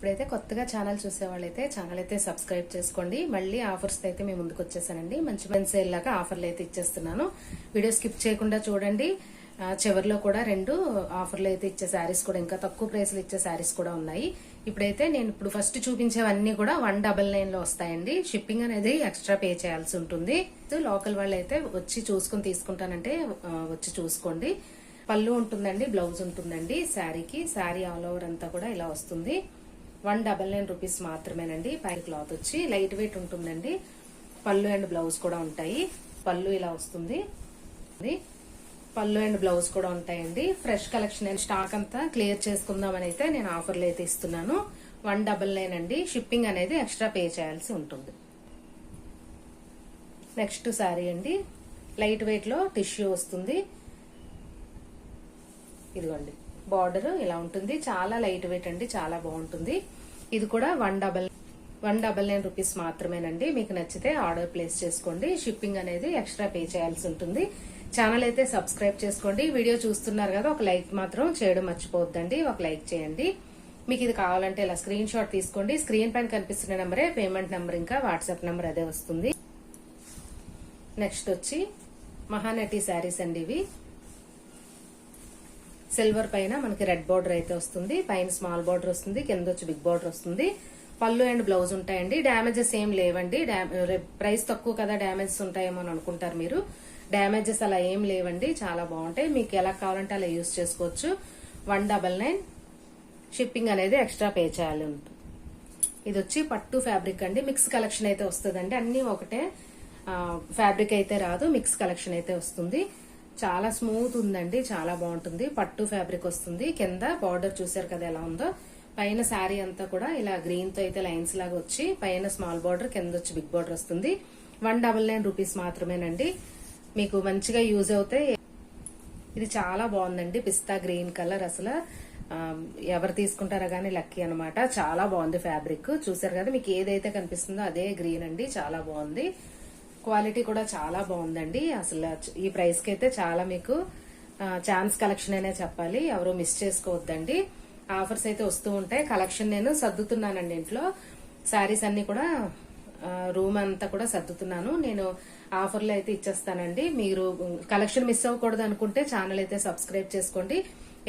ఇప్పుడైతే కొత్తగా ఛానల్ చూసే వాళ్ళైతే ఛానల్ అయితే సబ్స్క్రైబ్ చేసుకోండి. మళ్ళీ ఆఫర్స్ అయితే మేము ముందుకు వచ్చేసానండి. మంచి మంచి సేల్ లాగా ఆఫర్లు అయితే ఇచ్చేస్తున్నాను. వీడియో స్కిప్ చేయకుండా చూడండి. చివరిలో కూడా 2 ఆఫర్లు అయితే ఇచ్చే శారీస్ కూడా, ఇంకా తక్కువ ప్రైస్ లో ఇచ్చే శారీస్ కూడా ఉన్నాయి. ఇప్పుడైతే నేను ఇప్పుడు ఫస్ట్ చూపించేవన్నీ కూడా 199 లో వస్తాయండి. షిప్పింగ్ అనేది ఎక్స్ట్రా పే చేయాల్సి ఉంటుంది. లోకల్ వాళ్ళు అయితే వచ్చి చూసుకుని తీసుకుంటానంటే వచ్చి చూసుకోండి. పళ్ళు ఉంటుందండి, బ్లౌజ్ ఉంటుందండి శారీకి. శారీ ఆల్ ఓవర్ అంతా కూడా ఇలా వస్తుంది. 199 రూపీస్ మాత్రమేనండి. పై క్లాత్ వచ్చి లైట్ వెయిట్ ఉంటుందండి. పళ్ళు అండ్ బ్లౌజ్ కూడా ఉంటాయి. పళ్ళు ఇలా వస్తుంది. పళ్ళు అండ్ బ్లౌజ్ కూడా ఉంటాయండి. ఫ్రెష్ కలెక్షన్ అండ్ స్టాక్ అంతా క్లియర్ చేసుకుందామని అయితే నేను ఆఫర్లు అయితే ఇస్తున్నాను. 199 అండి. షిప్పింగ్ అనేది ఎక్స్ట్రా పే చేయాల్సి ఉంటుంది. నెక్స్ట్ శారీ అండి, లైట్ వెయిట్ లో టిష్యూ వస్తుంది. ఇదిగోండి బార్డర్ ఇలా ఉంటుంది. చాలా లైట్ వెయిట్ అండి, చాలా బాగుంటుంది. ఇది కూడా 199 రూపీస్ మాత్రమేనండి. మీకు నచ్చితే ఆర్డర్ ప్లేస్ చేసుకోండి. షిప్పింగ్ అనేది ఎక్స్ట్రా పే చేయాల్సి ఉంటుంది. ఛానల్ అయితే సబ్స్క్రైబ్ చేసుకోండి. వీడియో చూస్తున్నారు కదా, ఒక లైక్ మాత్రం చేయడం మర్చిపోవద్దండి. ఒక లైక్ చేయండి. మీకు ఇది కావాలంటే ఇలా స్క్రీన్ షాట్ తీసుకోండి. స్క్రీన్ పైన కనిపిస్తున్న నెంబరే పేమెంట్ నెంబర్, ఇంకా వాట్సాప్ నెంబర్ అదే వస్తుంది. నెక్స్ట్ వచ్చి మహానటి శారీస్ అండి. ఇవి సిల్వర్ పైన మనకి రెడ్ బార్డర్ అయితే వస్తుంది. పైన స్మాల్ బార్డర్ వస్తుంది, కింద వచ్చి బిగ్ బార్డర్ వస్తుంది. పళ్ళు అండ్ బ్లౌజ్ ఉంటాయండి. డ్యామేజెస్ ఏం లేవండి. ప్రైస్ తక్కువ కదా, డ్యామేజెస్ ఉంటాయేమో అని అనుకుంటారు మీరు. డ్యామేజెస్ అలా ఏం లేవండి, చాలా బాగుంటాయి. మీకు ఎలా కావాలంటే అలా యూజ్ చేసుకోవచ్చు. 199. షిప్పింగ్ అనేది ఎక్స్ట్రా పే చేయాలి ఉంటుంది. ఇది వచ్చి పట్టు ఫ్యాబ్రిక్ అండి. మిక్స్ కలెక్షన్ అయితే వస్తుందండి. అన్ని ఒకటే ఫ్యాబ్రిక్ అయితే రాదు, మిక్స్ కలెక్షన్ అయితే వస్తుంది. చాలా స్మూత్ ఉందండి, చాలా బాగుంటుంది. పట్టు ఫ్యాబ్రిక్ వస్తుంది. కింద బార్డర్ చూసారు కదా ఎలా ఉందో. పైన శారీ అంతా కూడా ఇలా గ్రీన్ తో అయితే లైన్స్ లాగా వచ్చి, పైన స్మాల్ బార్డర్, కింద వచ్చి బిగ్ బార్డర్ వస్తుంది. 199 రూపీస్ మాత్రమేనండి. మీకు మంచిగా యూజ్ అవుతాయి. ఇది చాలా బాగుందండి, పిస్తా గ్రీన్ కలర్. అసలు ఎవరు తీసుకుంటారో గానీ లక్కీ అనమాట. చాలా బాగుంది ఫ్యాబ్రిక్. చూసారు కదా, మీకు ఏదైతే కనిపిస్తుందో అదే గ్రీన్ అండి. చాలా బాగుంది. క్వాలిటీ కూడా చాలా బాగుందండి. అసలు ఈ ప్రైస్ కి అయితే చాలా మీకు ఛాన్స్ కలెక్షన్ అనే చెప్పాలి. ఎవరు మిస్ చేసుకోవద్దండి. ఆఫర్స్ అయితే వస్తూ ఉంటాయి. కలెక్షన్ నేను సర్దుతున్నానండి. ఇంట్లో శారీస్ అన్ని కూడా రూమ్ అంతా కూడా సర్దుతున్నాను. నేను ఆఫర్లు అయితే ఇచ్చేస్తానండి. మీరు కలెక్షన్ మిస్ అవ్వకూడదు అనుకుంటే ఛానల్ అయితే సబ్స్క్రైబ్ చేసుకోండి.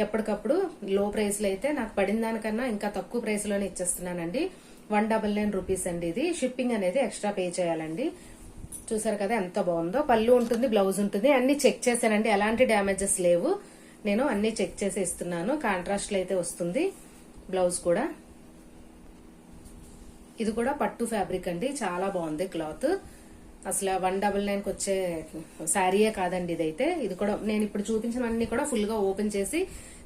ఎప్పటికప్పుడు లో ప్రైస్ లో అయితే నాకు పడిన దానికన్నా ఇంకా తక్కువ ప్రైస్ లోనే ఇచ్చేస్తున్నానండి. 199 రూపీస్ అండి. ఇది షిప్పింగ్ అనేది ఎక్స్ట్రా పే చేయాలండి. చూసారు కదా ఎంత బాగుందో. పళ్ళు ఉంటుంది, బ్లౌజ్ ఉంటుంది. అన్ని చెక్ చేశానండి, ఎలాంటి డ్యామేజెస్ లేవు. నేను అన్ని చెక్ చేసి ఇస్తున్నాను. కాంట్రాస్ట్ లో అయితే వస్తుంది బ్లౌజ్ కూడా. ఇది కూడా పట్టు ఫ్యాబ్రిక్ అండి. చాలా బాగుంది క్లాత్. అసలు 199కి వచ్చే శారీయే కాదండి ఇదైతే. ఇది కూడా నేను ఇప్పుడు చూపించినవన్నీ కూడా ఫుల్ గా ఓపెన్ చేసి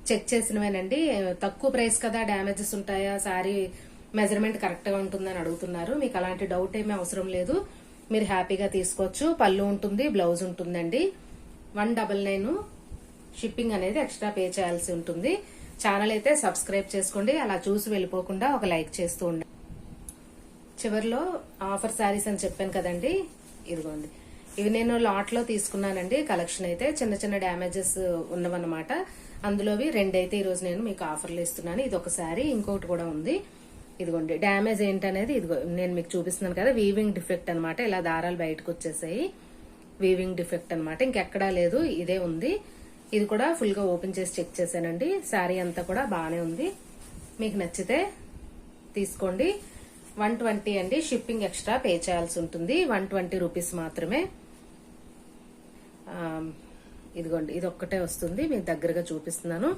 చెక్ చేసినవేనండి. తక్కువ ప్రైస్ కదా, డ్యామేజెస్ ఉంటాయా, శారీ మెజర్మెంట్ కరెక్ట్ గా ఉంటుందని అడుగుతున్నారు. మీకు అలాంటి డౌట్ ఏమీ అవసరం లేదు. మీరు హ్యాపీగా తీసుకోవచ్చు. పళ్ళు ఉంటుంది, బ్లౌజ్ ఉంటుందండి. 199. షిప్పింగ్ అనేది ఎక్స్ట్రా పే చేయాల్సి ఉంటుంది. ఛానల్ అయితే సబ్స్క్రైబ్ చేసుకోండి. అలా చూసి వెళ్ళిపోకుండా ఒక లైక్ చేస్తూ ఉండండి. చివరిలో ఆఫర్ శారీస్ అని చెప్పాను కదండి, ఇదిగోండి. ఇవి నేను లాట్ లో తీసుకున్నానండి. కలెక్షన్ అయితే చిన్న చిన్న డ్యామేజెస్ ఉన్నవన్నమాట. అందులోవి 2 అయితే ఈ రోజు నేను మీకు ఆఫర్లు ఇస్తున్నాను. ఇది ఒక శారీ, ఇంకొకటి కూడా ఉంది. ఇదిగోండి డ్యామేజ్ ఏంటనేది ఇదిగో నేను మీకు చూపిస్తున్నాను కదా. వీవింగ్ డిఫెక్ట్ అనమాట. ఇలా దారాలు బయటకు వచ్చేసాయి. వీవింగ్ డిఫెక్ట్ అనమాట, ఇంకెక్కడా లేదు, ఇదే ఉంది. ఇది కూడా ఫుల్ గా ఓపెన్ చేసి చెక్ చేశానండి. శారీ అంతా కూడా బానే ఉంది. మీకు నచ్చితే తీసుకోండి. 120 అండి. షిప్పింగ్ ఎక్స్ట్రా పే చేయాల్సి ఉంటుంది. 120 రూపీస్ మాత్రమే. ఇదిగోండి ఇది ఒక్కటే వస్తుంది. మీకు దగ్గరగా చూపిస్తున్నాను.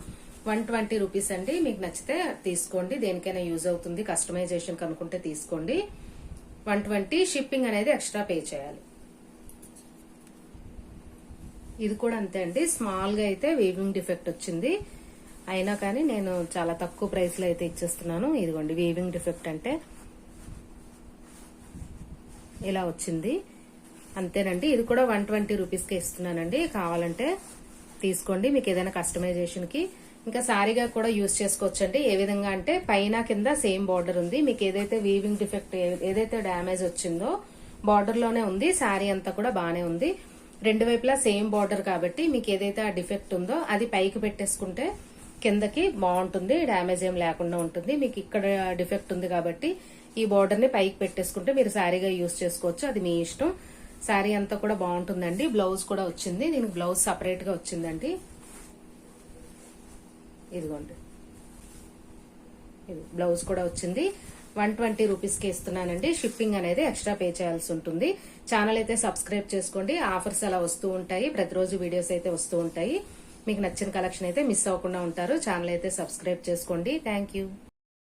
120 రూపీస్ అండి. మీకు నచ్చితే తీసుకోండి. దేనికైనా యూజ్ అవుతుంది. కస్టమైజేషన్ కనుకుంటే తీసుకోండి. 120. షిప్పింగ్ అనేది ఎక్స్ట్రా పే చేయాలి. ఇది కూడా అంతే అండి. స్మాల్ గా అయితే వీవింగ్ డిఫెక్ట్ వచ్చింది. అయినా కానీ నేను చాలా తక్కువ ప్రైస్ లో అయితే ఇచ్చేస్తున్నాను. ఇదిగోండి వీవింగ్ డిఫెక్ట్ అంటే ఇలా వచ్చింది. అంతేనండి. ఇది కూడా 120 రూపీస్ కి ఇస్తున్నానండి. కావాలంటే తీసుకోండి. మీకు ఏదైనా కస్టమైజేషన్ కి ఇంకా సారీగా కూడా యూజ్ చేసుకోవచ్చండి. ఏ విధంగా అంటే పైన కింద సేమ్ బార్డర్ ఉంది. మీకు ఏదైతే వీవింగ్ డిఫెక్ట్, ఏదైతే డ్యామేజ్ వచ్చిందో బార్డర్ లోనే ఉంది. శారీ అంతా కూడా బానే ఉంది. 2 వైపులా సేమ్ బార్డర్ కాబట్టి మీకు ఏదైతే ఆ డిఫెక్ట్ ఉందో అది పైకి పెట్టేసుకుంటే కిందకి బాగుంటుంది, డ్యామేజ్ ఏం లేకుండా ఉంటుంది. మీకు ఇక్కడ డిఫెక్ట్ ఉంది కాబట్టి ఈ బోర్డర్ ని పైకి పెట్టేసుకుంటే మీరు శారీగా యూజ్ చేసుకోవచ్చు, అది మీ ఇష్టం. శారీ అంతా కూడా బాగుంటుందండి. బ్లౌజ్ కూడా వచ్చింది, దీనికి బ్లౌజ్ సపరేట్ గా వచ్చిందండి. ఇదిగోండి, ఇది బ్లౌజ్ కూడా వచ్చింది. 120 రూపీస్కి ఇస్తున్నానండి. షిప్పింగ్ అనేది ఎక్స్ట్రా పే చేయాల్సి ఉంటుంది. ఛానల్ అయితే సబ్స్క్రైబ్ చేసుకోండి, ఆఫర్స్ అలా వస్తూ ఉంటాయి, ప్రతిరోజు వీడియోస్ అయితే వస్తూ ఉంటాయి. మీకు నచ్చిన కలెక్షన్ అయితే మిస్ అవ్వకుండా ఉంటారు. ఛానల్ అయితే సబ్స్క్రైబ్ చేసుకోండి. Thank you.